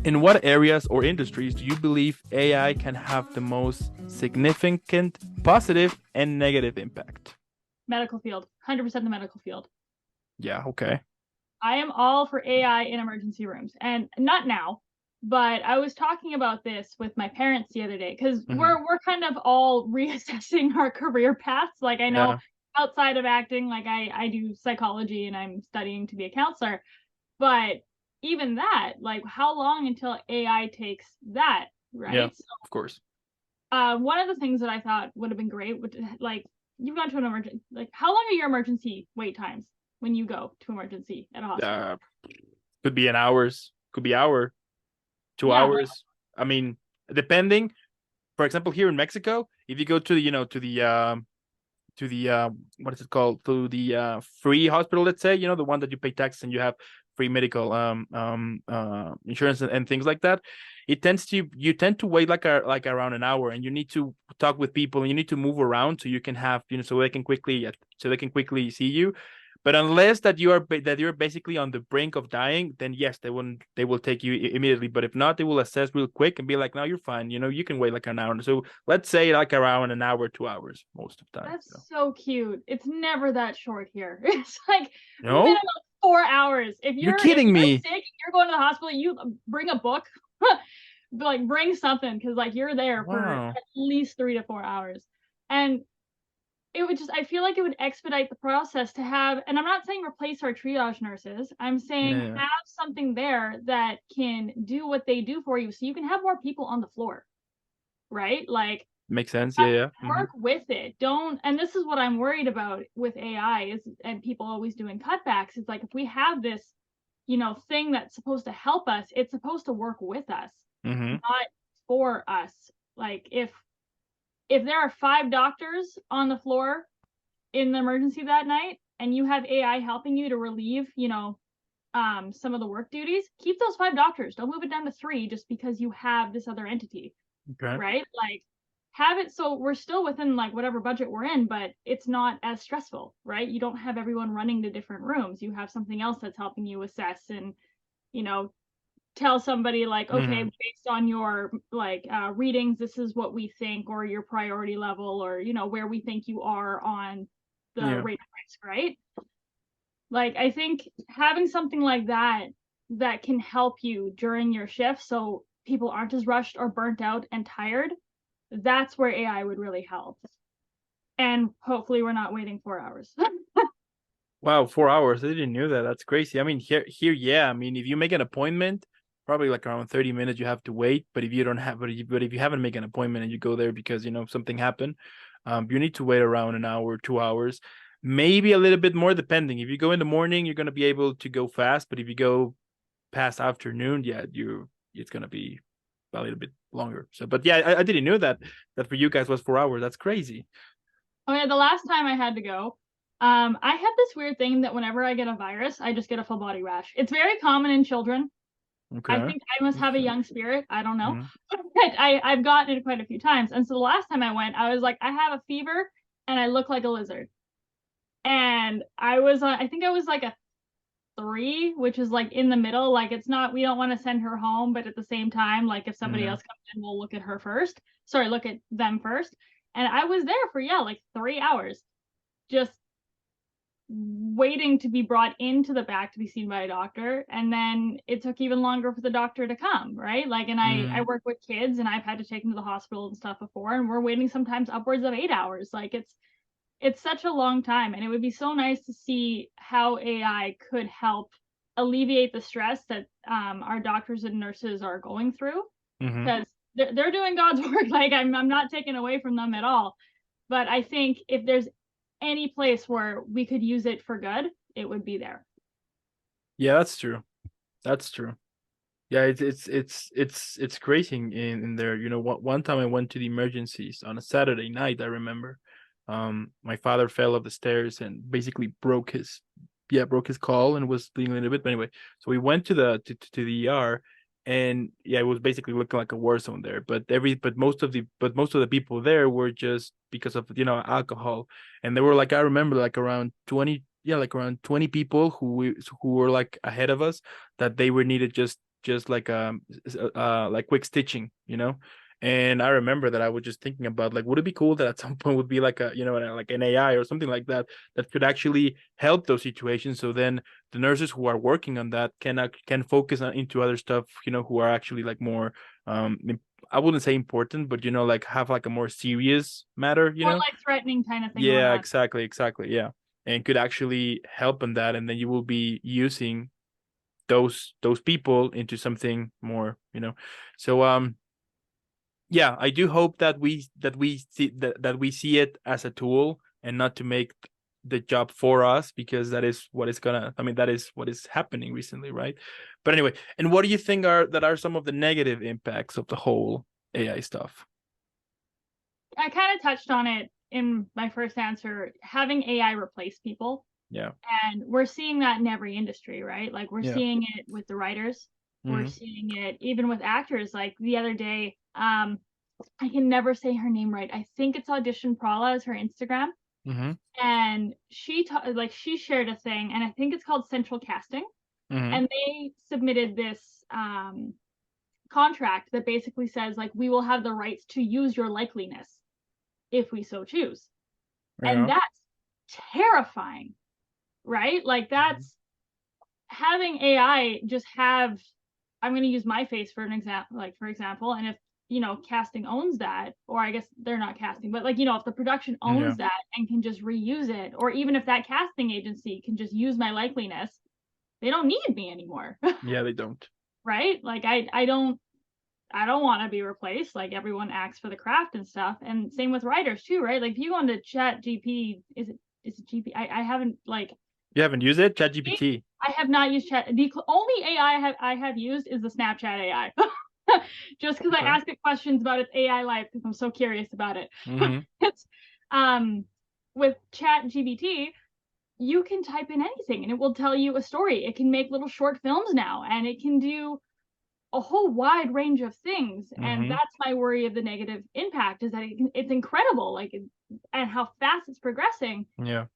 In what areas or industries do you believe AI can have the most significant positive and negative impact? Medical field, 100% the medical field. Yeah, okay. I am all for AI in emergency rooms. And not now, but I was talking about this with my parents the other day because Hmm. we're kind of all reassessing our career paths. Like I know Yeah, outside of acting, like I do psychology and I'm studying to be a counselor. But even that, like how long until AI takes that, yeah, right? So of course. one of the things that I thought would have been great would like you've gone to an emergency, like how long are your emergency wait times when you go to emergency at a hospital? Uh, could be an hours, could be hour, two Yeah, like hours. I mean, depending. For example, here in Mexico, if you go to the, to the what is it called, to the free hospital, let's say, the one that you pay tax and you have free medical insurance and things like that, you tend to wait like around an hour, and you need to talk with people and you need to move around so you can have, so they can quickly see you. But unless that you're basically on the brink of dying, then yes, they will take you immediately. But if not, they will assess real quick and be like, no, you're fine, you can wait like an hour. So let's say like around an hour, 2 hours most of the time. that's so cute. It's never that short here. It's like No, minimum 4 hours. If you're if kidding you're me. sick and you're going to the hospital, you bring a book, like bring something because like you're there for Wow. at least 3 to 4 hours. And it would just I feel like it would expedite the process to have, and I'm not saying replace our triage nurses. I'm saying Yeah, yeah. have something there that can do what they do for you so you can have more people on the floor, right? Like Makes sense. Yeah, yeah. work with it. Don't, and this is what I'm worried about with AI is, and people always doing cutbacks. It's like if we have this, thing that's supposed to help us, it's supposed to work with us, Mm-hmm. not for us. Like if there are 5 doctors on the floor in the emergency that night and you have AI helping you to relieve, some of the work duties, keep those 5 doctors. Don't move it down to 3 just because you have this other entity, Okay. right? Like have it so we're still within like whatever budget we're in, but it's not as stressful, right? You don't have everyone running to different rooms. You have something else that's helping you assess and, you know, tell somebody like, okay, Mm-hmm. based on your like readings, this is what we think, or your priority level, or where we think you are on the Yeah. rate of risk, right? Like I think having something like that that can help you during your shift so people aren't as rushed or burnt out and tired, that's where AI would really help. And hopefully we're not waiting 4 hours. Wow, 4 hours. I didn't know that. That's crazy. I mean, here, yeah. I mean, if you make an appointment, probably like around 30 minutes you have to wait. But if you don't have, but if you haven't made an appointment and you go there because something happened, you need to wait around an hour, 2 hours, maybe a little bit more, depending. If you go in the morning, you're gonna be able to go fast. But if you go past afternoon, yeah, it's gonna be a little bit longer. So, but yeah, I didn't know that for you guys was 4 hours. That's crazy. Oh yeah, the last time I had to go, I had this weird thing that whenever I get a virus, I just get a full body rash. It's very common in children. I Okay. think I must have a Interesting. young spirit. I don't know. Mm-hmm. But I've gotten it quite a few times. And so the last time I went, I was like, I have a fever and I look like a lizard. And I think I was like a 3, which is like in the middle. Like it's not, we don't want to send her home, but at the same time, like if somebody Yeah. else comes in, we'll look at her first. Sorry, look at them first. And I was there for, yeah, like 3 hours, just waiting to be brought into the back to be seen by a doctor. And then it took even longer for the doctor to come, right? Like, and I Mm-hmm. work with kids and I've had to take them to the hospital and stuff before, and we're waiting sometimes upwards of 8 hours. Like it's such a long time, and it would be so nice to see how AI could help alleviate the stress that our doctors and nurses are going through Mm-hmm. because they're doing God's work. Like I'm not taking away from them at all, but I think if there's any place where we could use it for good, it would be there. Yeah, that's true. That's true. Yeah, it's crazy in there. One time I went to the emergencies on a Saturday night, I remember. My father fell off the stairs and basically broke his call and was bleeding a little bit. But anyway, so we went to the ER, and yeah, it was basically looking like a war zone there. But most of the people there were just because of alcohol, and they were like, I remember like around 20, yeah, like around 20 people who were like ahead of us, that they were needed just just like quick stitching, you know. And I remember that I was just thinking about like, would it be cool that at some point would be like a, you know, like an AI or something like that that could actually help those situations. So then the nurses who are working on that can focus on into other stuff, you know, who are actually like more I wouldn't say important, but you know, like have like a more serious matter, you More know. like threatening kind of thing going Yeah, on. exactly, yeah, and could actually help in that, and then you will be using those people into something more, you know. So yeah, I do hope that we see it as a tool and not to make the job for us, because that is what is gonna, I mean, that is what is happening recently, right? But anyway, and what do you think are some of the negative impacts of the whole AI stuff? I kind of touched on it in my first answer, having AI replace people. Yeah. And we're seeing that in every industry, right? Like we're Yeah. seeing it with the writers. We're Mm-hmm. seeing it even with actors. Like the other day, I can never say her name right. I think it's Audition Prala is her Instagram. Mm-hmm. And she shared a thing, and I think it's called Central Casting. Mm-hmm. And they submitted this contract that basically says like we will have the rights to use your likeliness if we so choose. Yeah. And that's terrifying, right? Like that's having AI just have, I'm going to use my face for an example, like for example, and if you know casting owns that, or I guess they're not casting, but like you know if the production Yeah. owns that and can just reuse it, or even if that casting agency can just use my likeliness, they don't need me anymore. Yeah, they don't. Right? Like I don't want to be replaced. Like everyone acts for the craft and stuff, and same with writers too, right? Like if you go into Chat GP, is it GP? I haven't like You haven't used it? ChatGPT. I have not used Chat. The only AI I have used is the Snapchat AI. Just because I Okay. ask it questions about its AI life because I'm so curious about it. Mm-hmm. It's um with Chat GPT, you can type in anything and it will tell you a story. It can make little short films now, and it can do a whole wide range of things. And Mm-hmm. that's my worry of the negative impact is that it's incredible, like and how fast it's progressing. Yeah.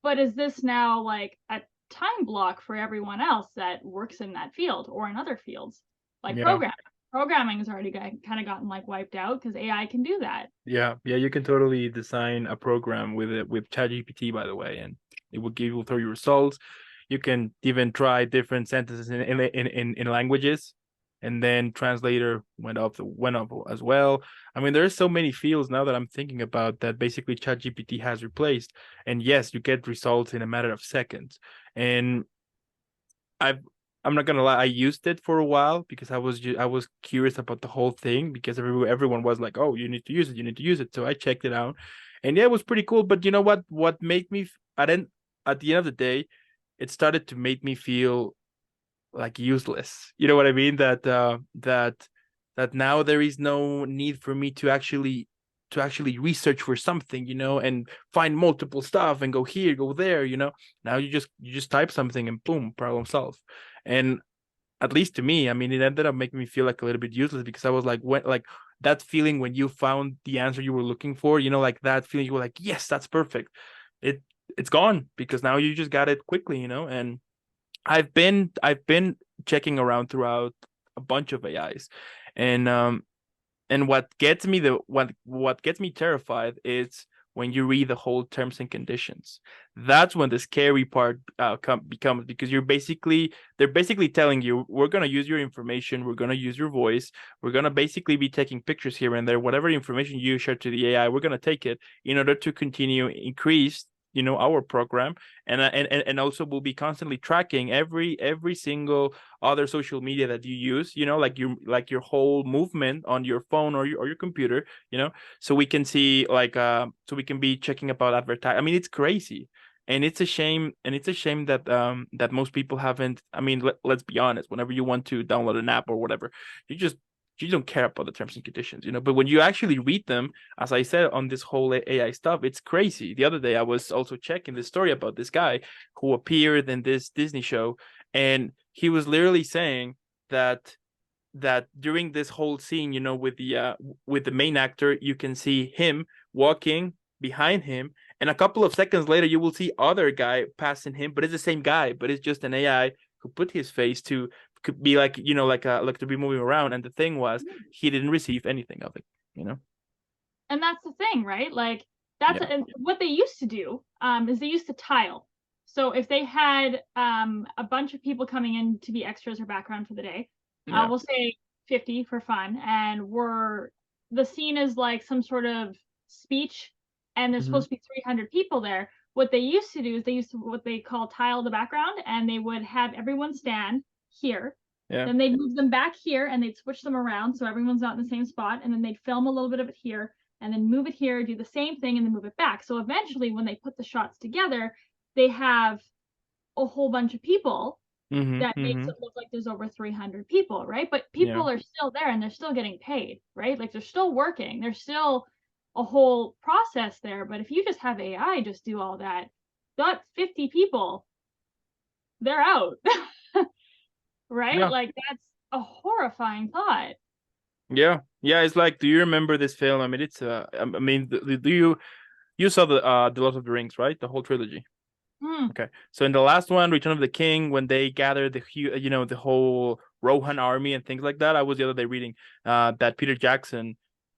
But is this now like a time block for everyone else that works in that field or in other fields like Yeah. programming? Programming has already kind of gotten like wiped out because AI can do that. Yeah. Yeah. You can totally design a program with it with ChatGPT, by the way, and it will throw you results. You can even try different sentences in languages, and then translator went up as well. I mean, there's so many fields now that I'm thinking about that basically ChatGPT has replaced. And yes, you get results in a matter of seconds. And I've I'm not gonna lie, I used it for a while because I was curious about the whole thing, because everyone was like, "Oh, you need to use it, you need to use it." So I checked it out, and yeah, it was pretty cool. But you know what? What made me at the end of the day, it started to make me feel like useless. You know what I mean? That now there is no need for me to actually research for something, you know, and find multiple stuff and go here, go there, you know. Now you just type something and boom, problem solved. And at least to me, I mean, it ended up making me feel like a little bit useless, because I was like, when like that feeling when you found the answer you were looking for, you know, like that feeling, you were like, yes, that's perfect. It it's gone because now you just got it quickly, you know. And I've been checking around throughout a bunch of AIs, and what gets me terrified is when you read the whole terms and conditions. That's when the scary part becomes, because they're basically telling you, we're going to use your information, we're going to use your voice, we're going to basically be taking pictures here and there, whatever information you share to the AI, we're going to take it in order to continue increase, you know, our program. And also we'll be constantly tracking every single other social media that you use, you know, like your whole movement on your phone or your computer, you know. So we can see so we can be checking about advertise. I mean, it's crazy. And it's a shame, that most people haven't. I mean, let's be honest, whenever you want to download an app or whatever, you just you don't care about the terms and conditions, you know. But when you actually read them, as I said, on this whole AI stuff, it's crazy. The other day I was also checking the story about this guy who appeared in this Disney show, and he was literally saying that during this whole scene, you know, with the main actor, you can see him walking behind him, and a couple of seconds later you will see other guy passing him, but it's the same guy, but it's just an AI who put his face could be like, like to be moving around. And the thing was, he didn't receive anything of it, And that's the thing, right? Like that's Yeah. what they used to do is they used to tile. So if they had a bunch of people coming in to be extras or background for the day, Yeah. we'll say 50 for fun, and the scene is like some sort of speech, and there's Hmm. supposed to be 300 people there. What they used to do is they used to what they call tile the background, and they would have everyone stand here. Yeah. Then they'd move them back here, and they'd switch them around so everyone's not in the same spot, and then they'd film a little bit of it here, and then move it here, do the same thing, and then move it back. So eventually, when they put the shots together, they have a whole bunch of people Hmm. that makes Hmm. it look like there's over 300 people, right? But Yeah. people are still there and they're still getting paid, right? Like they're still working. There's still a whole process there. But if you just have AI just do all that, that 50 people, they're out, right? Yeah. Like that's a horrifying thought. Yeah. Yeah. It's like, do you remember this film? I mean, it's I mean, do you saw the Lord of the Rings, right? The whole trilogy. Hmm. Okay. So in the last one, Return of the King, when they gathered the whole Rohan army and things like that, I was the other day reading that Peter Jackson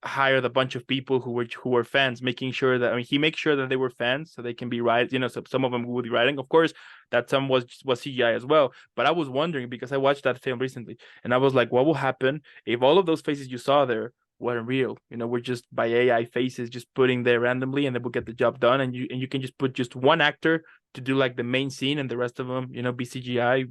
hired a bunch of people who were fans, making sure that, I mean, he makes sure that they were fans so they can be right, so some of them would be writing. Of course, that some was CGI as well. But I was wondering, because I watched that film recently, and I was like, what will happen if all of those faces you saw there weren't real? We're just by AI faces just putting there randomly, and they will get the job done, and you can just put just one actor to do like the main scene, and the rest of them, be CGI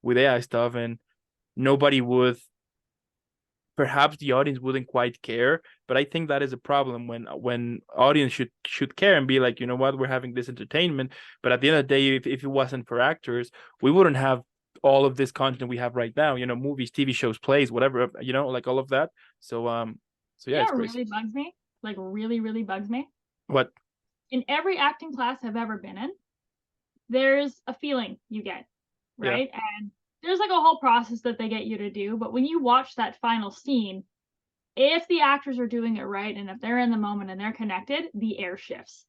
with AI stuff, and nobody would, perhaps the audience wouldn't quite care. But I think that is a problem when audience should care and be like, you know what, we're having this entertainment. But at the end of the day, if it wasn't for actors, we wouldn't have all of this content we have right now, movies, TV shows, plays, whatever, like all of that. So yeah, You it's know what crazy. really bugs me? Like really, really bugs me? What? In every acting class I've ever been in, there's a feeling you get, Yeah. right? And there's like a whole process that they get you to do. But when you watch that final scene, if the actors are doing it right and if they're in the moment and they're connected, the air shifts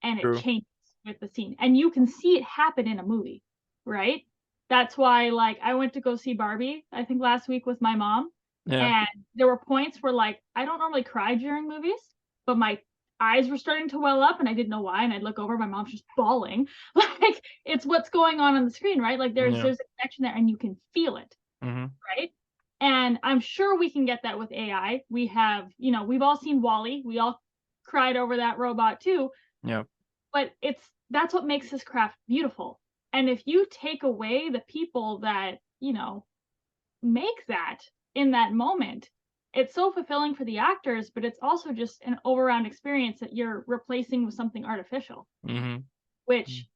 and it True. changes with the scene. And you can see it happen in a movie, right? That's why, like, I went to go see Barbie, I think last week with my mom. Yeah. And there were points where, like, I don't normally cry during movies, but my eyes were starting to well up and I didn't know why. And I'd look over, my mom's just bawling. Like, it's what's going on the screen, right? Like, there's Yeah. a connection there and you can feel it, Hmm. right? And I'm sure we can get that with AI. We have, we've all seen Wall-E. We all cried over that robot too. Yeah. But that's what makes this craft beautiful. And if you take away the people that, make that in that moment, it's so fulfilling for the actors, but it's also just an all-around experience that you're replacing with something artificial, Hmm. which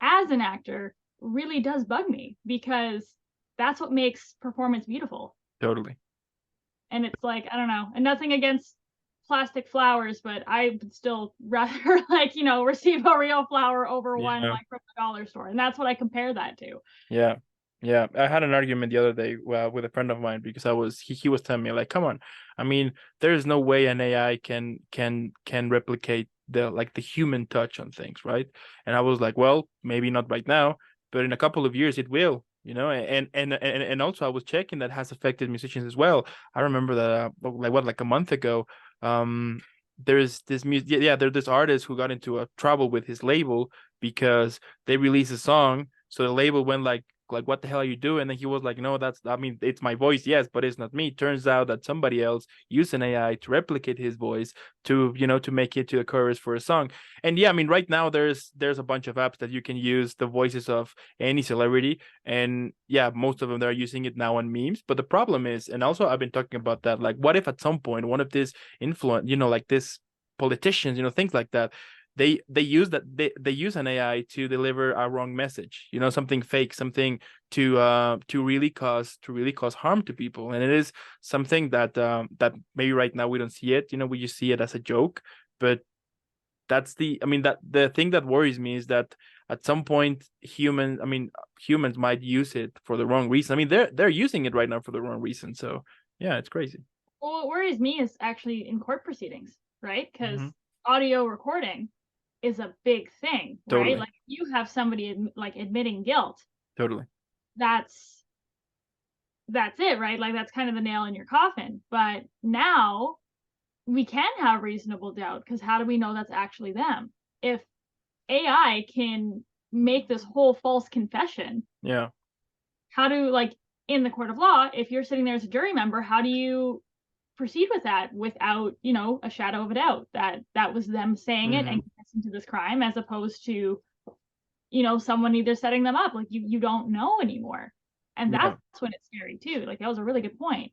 as an actor really does bug me because that's what makes performance beautiful. Totally. And it's like, I don't know, and nothing against plastic flowers, but I would still rather like, receive a real flower over one Yeah. like from the dollar store. And that's what I compare that to. Yeah. Yeah. I had an argument the other day with a friend of mine, because he was telling me, like, come on. I mean, there's no way an AI can replicate the human touch on things, right? And I was like, well, maybe not right now, but in a couple of years it will, and also I was checking that has affected musicians as well. I remember that like a month ago, there's this there's this artist who got into a trouble with his label because they released a song, so the label went like, what the hell are you doing? And then he was like, no, I mean, it's my voice, yes, but it's not me. Turns out that somebody else used an AI to replicate his voice to make it to the chorus for a song. And yeah, I mean, right now there's a bunch of apps that you can use the voices of any celebrity, and yeah, most of them they're using it now on memes. But the problem is, and also I've been talking about that, like, what if at some point one of these influence, like this politicians, things like that, they use they use an AI to deliver a wrong message, something fake, something to really cause harm to people. And it is something that maybe right now we don't see it, we just see it as a joke. But I mean, that the thing that worries me is that at some point humans might use it for the wrong reason. I mean, they're using it right now for the wrong reason. So yeah, it's crazy. Well, what worries me is actually in court proceedings, right? Because Hmm. audio recording is a big thing, right? Totally. Like you have somebody like admitting guilt, Totally. that's that's it, right? Like that's kind of the nail in your coffin. But now we can have reasonable doubt, because how do we know that's actually them? If AI can make this whole false confession, Yeah. how do, like, in the court of law, if you're sitting there as a jury member, how do you proceed with that without, a shadow of a doubt that that was them saying it and confessing to this crime, as opposed to, someone either setting them up? Like, you don't know anymore. And Yeah. that's when it's scary too. Like, that was a really good point.